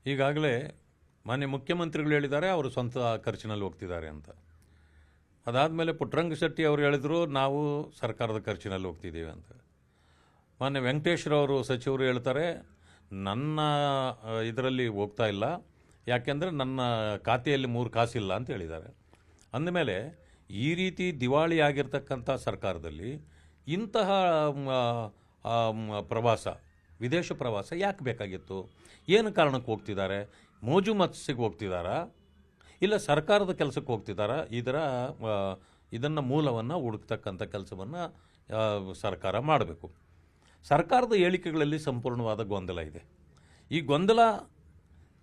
ಈಗಾಗಲೇ ಮಾನ್ಯ ಮುಖ್ಯಮಂತ್ರಿಗಳು ಹೇಳಿದ್ದಾರೆ ಅವರು ಸ್ವಂತ ಖರ್ಚಿನಲ್ಲಿ ಹೋಗ್ತಿದ್ದಾರೆ ಅಂತ. ಅದಾದಮೇಲೆ ಪುಟ್ಟರಂಗ ಶೆಟ್ಟಿ ಅವರು ಹೇಳಿದರು ನಾವು ಸರ್ಕಾರದ ಖರ್ಚಿನಲ್ಲಿ ಹೋಗ್ತಿದ್ದೀವಿ ಅಂತ. ಮಾನ್ಯ ವೆಂಕಟೇಶ್ವರವರು ಸಚಿವರು ಹೇಳ್ತಾರೆ ನನ್ನ ಇದರಲ್ಲಿ ಹೋಗ್ತಾ ಇಲ್ಲ, ಯಾಕೆಂದರೆ ನನ್ನ ಖಾತೆಯಲ್ಲಿ 3 ಕಾಸಿಲ್ಲ ಅಂತ ಹೇಳಿದ್ದಾರೆ. ಅಂದಮೇಲೆ ಈ ರೀತಿ ದಿವಾಳಿ ಆಗಿರ್ತಕ್ಕಂಥ ಸರ್ಕಾರದಲ್ಲಿ ಇಂತಹ ಪ್ರವಾಸ, ವಿದೇಶ ಪ್ರವಾಸ ಯಾಕೆ ಬೇಕಾಗಿತ್ತು? ಏನು ಕಾರಣಕ್ಕೆ ಹೋಗ್ತಿದ್ದಾರೆ? ಮೋಜು ಮತ್ಸಿಗೆ ಹೋಗ್ತಿದ್ದಾರಾ, ಇಲ್ಲ ಸರ್ಕಾರದ ಕೆಲಸಕ್ಕೆ ಹೋಗ್ತಿದ್ದಾರಾ? ಇದನ್ನು ಮೂಲವನ್ನು ಹುಡುಕ್ತಕ್ಕಂಥ ಕೆಲಸವನ್ನು ಸರ್ಕಾರ ಮಾಡಬೇಕು. ಸರ್ಕಾರದ ಹೇಳಿಕೆಗಳಲ್ಲಿ ಸಂಪೂರ್ಣವಾದ ಗೊಂದಲ ಇದೆ. ಈ ಗೊಂದಲ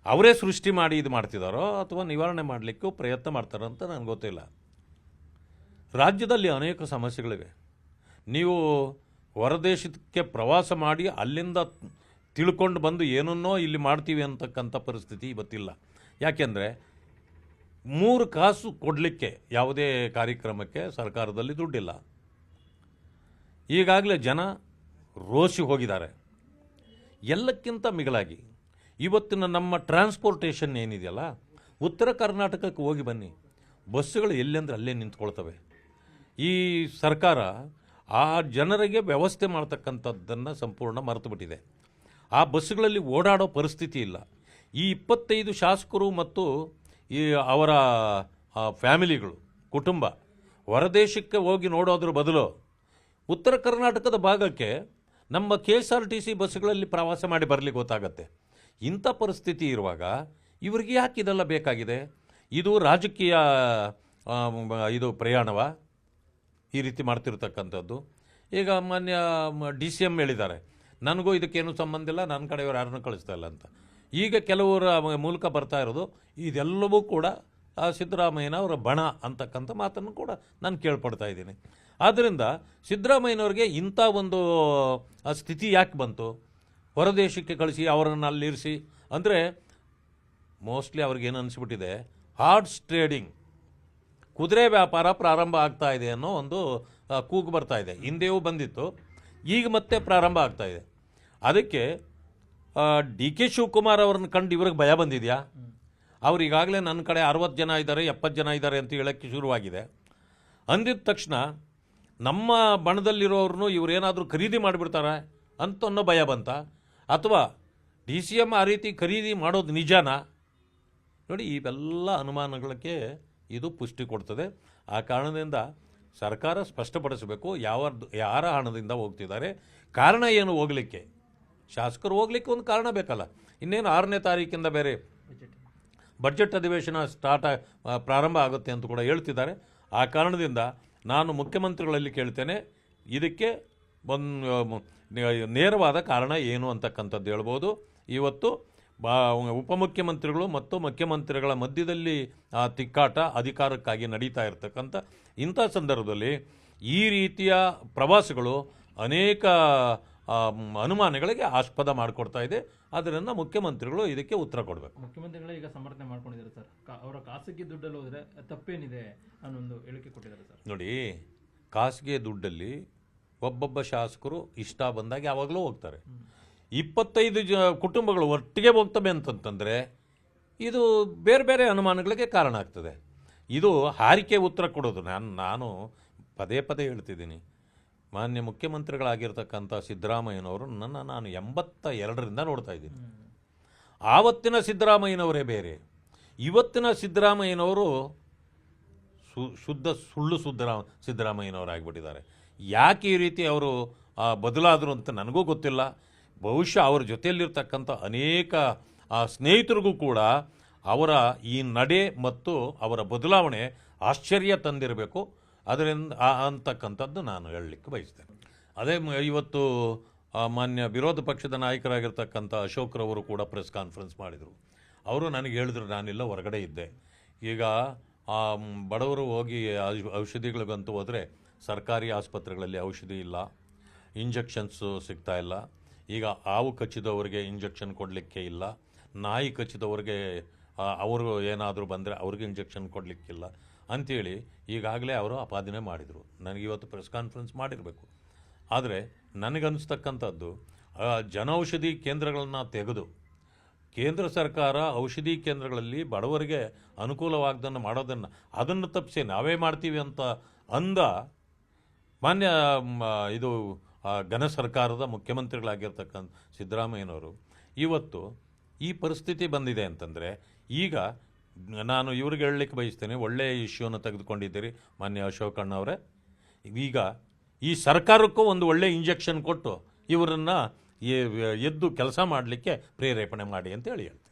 ಅವರೇ ಸೃಷ್ಟಿ ಮಾಡಿ ಇದು ಮಾಡ್ತಿದ್ದಾರೋ ಅಥವಾ ನಿವಾರಣೆ ಮಾಡಲಿಕ್ಕೂ ಪ್ರಯತ್ನ ಮಾಡ್ತಾರೋ ಅಂತ ನನಗೆ ಗೊತ್ತಿಲ್ಲ. ರಾಜ್ಯದಲ್ಲಿ ಅನೇಕ ಸಮಸ್ಯೆಗಳಿವೆ. ನೀವು ಹೊರದೇಶಕ್ಕೆ ಪ್ರವಾಸ ಮಾಡಿ ಅಲ್ಲಿಂದ ತಿಳ್ಕೊಂಡು ಬಂದು ಏನನ್ನೋ ಇಲ್ಲಿ ಮಾಡ್ತೀವಿ ಅಂತಕ್ಕಂಥ ಪರಿಸ್ಥಿತಿ ಇವತ್ತಿಲ್ಲ. ಯಾಕೆಂದರೆ 3 ಕಾಸು ಕೊಡಲಿಕ್ಕೆ ಯಾವುದೇ ಕಾರ್ಯಕ್ರಮಕ್ಕೆ ಸರ್ಕಾರದಲ್ಲಿ ದುಡ್ಡಿಲ್ಲ. ಈಗಾಗಲೇ ಜನ ರೋಸಿ ಹೋಗಿದ್ದಾರೆ. ಎಲ್ಲಕ್ಕಿಂತ ಮಿಗಿಲಾಗಿ ಇವತ್ತಿನ ನಮ್ಮ ಟ್ರಾನ್ಸ್ಪೋರ್ಟೇಷನ್ ಏನಿದೆಯಲ್ಲ, ಉತ್ತರ ಕರ್ನಾಟಕಕ್ಕೆ ಹೋಗಿ ಬನ್ನಿ, ಬಸ್ಸುಗಳು ಎಲ್ಲೆಂದ್ರೆ ಅಲ್ಲೇ ನಿಂತ್ಕೊಳ್ತವೆ. ಈ ಸರ್ಕಾರ ಆ ಜನರಿಗೆ ವ್ಯವಸ್ಥೆ ಮಾಡ್ತಕ್ಕಂಥದ್ದನ್ನು ಸಂಪೂರ್ಣ ಮರೆತುಬಿಟ್ಟಿದೆ. ಆ ಬಸ್ಸುಗಳಲ್ಲಿ ಓಡಾಡೋ ಪರಿಸ್ಥಿತಿ ಇಲ್ಲ. ಈ 25 ಶಾಸಕರು ಮತ್ತು ಈ ಅವರ ಫ್ಯಾಮಿಲಿಗಳು, ಕುಟುಂಬ ಹೊರದೇಶಕ್ಕೆ ಹೋಗಿ ನೋಡೋದ್ರ ಬದಲು ಉತ್ತರ ಕರ್ನಾಟಕದ ಭಾಗಕ್ಕೆ ನಮ್ಮ KSRTC ಬಸ್ಸುಗಳಲ್ಲಿ ಪ್ರವಾಸ ಮಾಡಿ ಬರಲಿಕ್ಕೆ ಗೊತ್ತಾಗತ್ತೆ. ಇಂಥ ಪರಿಸ್ಥಿತಿ ಇರುವಾಗ ಇವರಿಗೆ ಯಾಕೆ ಇದೆಲ್ಲ ಬೇಕಾಗಿದೆ? ಇದು ರಾಜಕೀಯ ಇದು ಪ್ರಯಾಣವ ಈ ರೀತಿ ಮಾಡ್ತಿರ್ತಕ್ಕಂಥದ್ದು? ಈಗ ಮಾನ್ಯ DCM ಹೇಳಿದ್ದಾರೆ, ನನಗೂ ಇದಕ್ಕೇನು ಸಂಬಂಧ ಇಲ್ಲ, ನನ್ನ ಕಡೆಯವರು ಯಾರನ್ನೂ ಕಳಿಸ್ತಾ ಇಲ್ಲ ಅಂತ. ಈಗ ಕೆಲವರ ಮೂಲಕ ಬರ್ತಾ ಇರೋದು ಇದೆಲ್ಲವೂ ಕೂಡ ಸಿದ್ದರಾಮಯ್ಯನವರ ಬಣ ಅಂತಕ್ಕಂಥ ಮಾತನ್ನು ಕೂಡ ನಾನು ಕೇಳ್ಪಡ್ತಾ ಇದ್ದೀನಿ. ಆದ್ದರಿಂದ ಸಿದ್ದರಾಮಯ್ಯನವ್ರಿಗೆ ಇಂಥ ಒಂದು ಸ್ಥಿತಿ ಯಾಕೆ ಬಂತು? ಹೊರದೇಶಕ್ಕೆ ಕಳಿಸಿ ಅವರನ್ನು ಅಲ್ಲಿರಿಸಿ ಅಂದರೆ ಮೋಸ್ಟ್ಲಿ ಅವ್ರಿಗೇನು ಅನಿಸ್ಬಿಟ್ಟಿದೆ, ಹಾರ್ಸ್ ಟ್ರೇಡಿಂಗ್, ಕುದುರೆ ವ್ಯಾಪಾರ ಪ್ರಾರಂಭ ಆಗ್ತಾ ಇದೆ ಅನ್ನೋ ಒಂದು ಕೂಗು ಬರ್ತಾ ಇದೆ. ಹಿಂದೆಯೂ ಬಂದಿತ್ತು, ಈಗ ಮತ್ತೆ ಪ್ರಾರಂಭ ಆಗ್ತಾ ಇದೆ. ಅದಕ್ಕೆ DK ಶಿವಕುಮಾರ್ ಅವ್ರನ್ನ ಕಂಡು ಇವ್ರಿಗೆ ಭಯ ಬಂದಿದೆಯಾ? ಅವ್ರು ಈಗಾಗಲೇ ನನ್ನ ಕಡೆ 60 ಜನ ಇದ್ದಾರೆ, 70 ಜನ ಇದ್ದಾರೆ ಅಂತ ಹೇಳೋಕ್ಕೆ ಶುರುವಾಗಿದೆ. ಅಂದಿದ ತಕ್ಷಣ ನಮ್ಮ ಬಣದಲ್ಲಿರೋರನ್ನು ಇವರೇನಾದರೂ ಖರೀದಿ ಮಾಡಿಬಿಡ್ತಾರೆ ಅಂತ ಅನ್ನೋ ಭಯ ಬಂತ? ಅಥವಾ DCM ಆ ರೀತಿ ಖರೀದಿ ಮಾಡೋದು ನಿಜಾನಾ? ನೋಡಿ, ಇವೆಲ್ಲ ಅನುಮಾನಗಳಿಗೆ ಇದು ಪುಷ್ಟಿ ಕೊಡ್ತದೆ. ಆ ಕಾರಣದಿಂದ ಸರ್ಕಾರ ಸ್ಪಷ್ಟಪಡಿಸಬೇಕು ಯಾರ ಹಣದಿಂದ ಹೋಗ್ತಿದ್ದಾರೆ, ಕಾರಣ ಏನು ಹೋಗಲಿಕ್ಕೆ. ಶಾಸಕರು ಹೋಗ್ಲಿಕ್ಕೆ ಒಂದು ಕಾರಣ ಬೇಕಲ್ಲ. ಇನ್ನೇನು 6ನೇ ತಾರೀಕಿಂದ ಬೇರೆ ಬಡ್ಜೆಟ್ ಅಧಿವೇಶನ ಪ್ರಾರಂಭ ಆಗುತ್ತೆ ಅಂತ ಕೂಡ ಹೇಳ್ತಿದ್ದಾರೆ. ಆ ಕಾರಣದಿಂದ ನಾನು ಮುಖ್ಯಮಂತ್ರಿಗಳಲ್ಲಿ ಕೇಳ್ತೇನೆ, ಇದಕ್ಕೆ ಒಂದು ನೇರವಾದ ಕಾರಣ ಏನು ಅಂತಕ್ಕಂಥದ್ದು ಹೇಳ್ಬೋದು. ಇವತ್ತು ಉಪಮುಖ್ಯಮಂತ್ರಿಗಳು ಮತ್ತು ಮುಖ್ಯಮಂತ್ರಿಗಳ ಮಧ್ಯದಲ್ಲಿ ತಿಕ್ಕಾಟ ಅಧಿಕಾರಕ್ಕಾಗಿ ನಡೀತಾ ಇರತಕ್ಕಂಥ ಇಂಥ ಸಂದರ್ಭದಲ್ಲಿ ಈ ರೀತಿಯ ಪ್ರವಾಸಗಳು ಅನೇಕ ಅನುಮಾನಗಳಿಗೆ ಆಸ್ಪದ ಮಾಡಿಕೊಡ್ತಾ ಇದೆ. ಅದರಿಂದ ಮುಖ್ಯಮಂತ್ರಿಗಳು ಇದಕ್ಕೆ ಉತ್ತರ ಕೊಡಬೇಕು. ಮುಖ್ಯಮಂತ್ರಿಗಳೇ ಈಗ ಸಮರ್ಥನೆ ಮಾಡ್ಕೊಂಡಿದ್ದಾರೆ ಸರ್, ಅವರ ಖಾಸಗಿ ದುಡ್ಡಲ್ಲಿ ಹೋದರೆ ತಪ್ಪೇನಿದೆ ಅನ್ನೊಂದು ಹೇಳಿಕೆ ಕೊಟ್ಟಿದ್ದಾರೆ ಸರ್. ನೋಡಿ, ಖಾಸಗಿ ದುಡ್ಡಲ್ಲಿ ಒಬ್ಬೊಬ್ಬ ಶಾಸಕರು ಇಷ್ಟ ಬಂದಾಗ ಯಾವಾಗಲೂ ಹೋಗ್ತಾರೆ. 25 ಕುಟುಂಬಗಳು ಒಟ್ಟಿಗೆ ಹೋಗ್ತವೆ ಅಂತಂತಂದರೆ ಇದು ಬೇರೆ ಬೇರೆ ಅನುಮಾನಗಳಿಗೆ ಕಾರಣ ಆಗ್ತದೆ. ಇದು ಹಾರಿಕೆ ಉತ್ತರ ಕೊಡೋದು. ನಾನು ಪದೇ ಪದೇ ಹೇಳ್ತಿದ್ದೀನಿ, ಮಾನ್ಯ ಮುಖ್ಯಮಂತ್ರಿಗಳಾಗಿರ್ತಕ್ಕಂಥ ಸಿದ್ದರಾಮಯ್ಯನವರು ನಾನು 82ರಿಂದ ನೋಡ್ತಾ ಇದ್ದೀನಿ. ಆವತ್ತಿನ ಸಿದ್ದರಾಮಯ್ಯನವರೇ ಬೇರೆ, ಇವತ್ತಿನ ಸಿದ್ದರಾಮಯ್ಯನವರು ಶುದ್ಧ ಸುಳ್ಳು ಸಿದ್ದರಾಮಯ್ಯನವರಾಗಿಬಿಟ್ಟಿದ್ದಾರೆ. ಯಾಕೆ ಈ ರೀತಿ ಅವರು ಬದಲಾದರು ಅಂತ ನನಗೂ ಗೊತ್ತಿಲ್ಲ. ಬಹುಶಃ ಅವ್ರ ಜೊತೆಯಲ್ಲಿರ್ತಕ್ಕಂಥ ಅನೇಕ ಸ್ನೇಹಿತರಿಗೂ ಕೂಡ ಅವರ ಈ ನಡೆ ಮತ್ತು ಅವರ ಬದಲಾವಣೆ ಆಶ್ಚರ್ಯ ತಂದಿರಬೇಕು. ಅದರಿಂದ ಅಂತಕ್ಕಂಥದ್ದು ನಾನು ಹೇಳಲಿಕ್ಕೆ ಬಯಸ್ತೇನೆ. ಅದೇ ಇವತ್ತು ಮಾನ್ಯ ವಿರೋಧ ಪಕ್ಷದ ನಾಯಕರಾಗಿರ್ತಕ್ಕಂಥ ಅಶೋಕ್ರವರು ಕೂಡ ಪ್ರೆಸ್ ಕಾನ್ಫರೆನ್ಸ್ ಮಾಡಿದರು. ಅವರು ನನಗೆ ಹೇಳಿದ್ರು, ನಾನೆಲ್ಲ ಹೊರಗಡೆ ಇದ್ದೆ. ಈಗ ಬಡವರು ಹೋಗಿ ಔಷಧಿಗಳಿಗಂತೂ ಹೋದರೆ ಸರ್ಕಾರಿ ಆಸ್ಪತ್ರೆಗಳಲ್ಲಿ ಔಷಧಿ ಇಲ್ಲ, ಇಂಜೆಕ್ಷನ್ಸು ಸಿಗ್ತಾ ಇಲ್ಲ. ಈಗ ಹಾವು ಕಚ್ಚಿದವರಿಗೆ ಇಂಜೆಕ್ಷನ್ ಕೊಡಲಿಕ್ಕೆ ಇಲ್ಲ, ನಾಯಿ ಕಚ್ಚಿದವ್ರಿಗೆ ಅವರು ಏನಾದರೂ ಬಂದರೆ ಅವ್ರಿಗೆ ಇಂಜೆಕ್ಷನ್ ಕೊಡಲಿಕ್ಕಿಲ್ಲ ಅಂಥೇಳಿ ಈಗಾಗಲೇ ಅವರು ಆಪಾದನೆ ಮಾಡಿದರು. ನನಗಿವತ್ತು ಪ್ರೆಸ್ ಕಾನ್ಫರೆನ್ಸ್ ಮಾಡಿರಬೇಕು. ಆದರೆ ನನಗನ್ನಿಸ್ತಕ್ಕಂಥದ್ದು ಜನೌಷಧಿ ಕೇಂದ್ರಗಳನ್ನು ತೆಗೆದು ಕೇಂದ್ರ ಸರ್ಕಾರ ಔಷಧಿ ಕೇಂದ್ರಗಳಲ್ಲಿ ಬಡವರಿಗೆ ಅನುಕೂಲವಾಗ್ದನ್ನು ಮಾಡೋದನ್ನು ಅದನ್ನು ತಪ್ಪಿಸಿ ನಾವೇ ಮಾಡ್ತೀವಿ ಅಂತ ಅಂದ ಮಾನ್ಯ ಇದು ಘನ ಸರ್ಕಾರದ ಮುಖ್ಯಮಂತ್ರಿಗಳಾಗಿರ್ತಕ್ಕಂಥ ಸಿದ್ದರಾಮಯ್ಯನವರು ಇವತ್ತು ಈ ಪರಿಸ್ಥಿತಿ ಬಂದಿದೆ ಅಂತಂದರೆ ಈಗ ನಾನು ಇವ್ರಿಗೆ ಹೇಳಲಿಕ್ಕೆ ಬಯಸ್ತೇನೆ, ಒಳ್ಳೆಯ ಇಶ್ಯೂನ ತೆಗೆದುಕೊಂಡಿದ್ದೀರಿ ಮಾನ್ಯ ಅಶೋಕ್ ಅಣ್ಣವರೇ. ಈಗ ಈ ಸರ್ಕಾರಕ್ಕೂ ಒಂದು ಒಳ್ಳೆಯ ಇಂಜೆಕ್ಷನ್ ಕೊಟ್ಟು ಇವರನ್ನು ಎದ್ದು ಕೆಲಸ ಮಾಡಲಿಕ್ಕೆ ಪ್ರೇರೇಪಣೆ ಮಾಡಿ ಅಂತ ಹೇಳಿ ಹೇಳ್ತೀನಿ.